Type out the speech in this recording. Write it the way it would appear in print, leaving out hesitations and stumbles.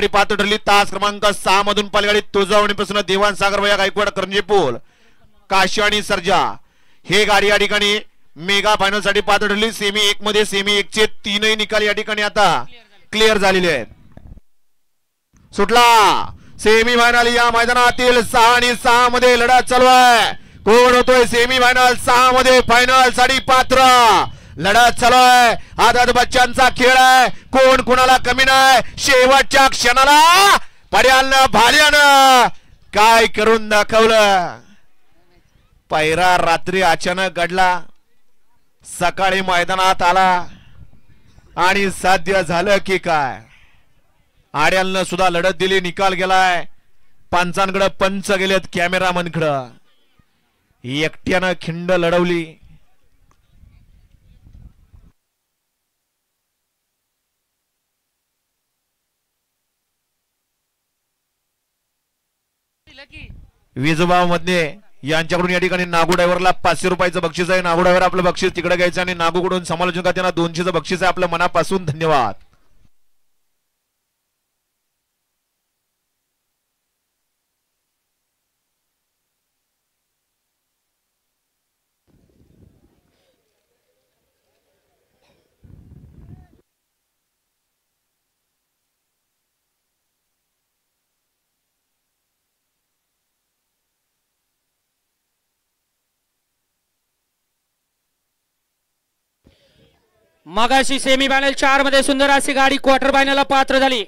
साठी पात्र ठरली। तास क्रमांक 6 मधून पलगाडी तुळजावणीपासून देवान सागर भैया गायकवाड करंजीपूल काशी आणि सर्जा हे गाडी या ठिकाणी मेगा फायनल साठी पात्र ठरली। सेमी 1 मध्ये सेमी 1 चे 3ही निकाल या ठिकाणी आता क्लिअर झालेले आहेत। सुटला सेमी फायनल या मैदानातील 6 आणि 6 मध्ये लढा चालू आहे। कोण होतोय सेमी फायनल 6 मध्ये फायनल साठी पात्र लढत चालू आहे। आदत बच्चांचा खेळ आहे। कोण कुणाला कमी नाही। शेवटच्या क्षणाला पड्यानं भाल्यानं काय करून दाखवलं। पैरा रात्री अचानक घडला सकाळी मैदानात आला आणि साध्य झालं की काय। आड्यालनं सुद्धा लढत दिली निकाल गेलाय। पंचांकडे पंच गेलेत कॅमेरामनकडे एकट्यानं खिंड लढवली। विजोबा मध्ये यांच्याकडून या ठिकाणी नागू ड्रायव्हरला 500 रुपयाचं बक्षीस आहे। नागू ड्रायव्हर आपलं बक्षीस तिकडे घ्यायचं आणि नागूकडून समालोचन त्यांना 200चं बक्षीस आहे। आपलं मनापासून धन्यवाद। मगाशी सेमी फायनल 4 मध्ये सुंदर अशी गाडी क्वार्टर फायनलला पात्र झाली।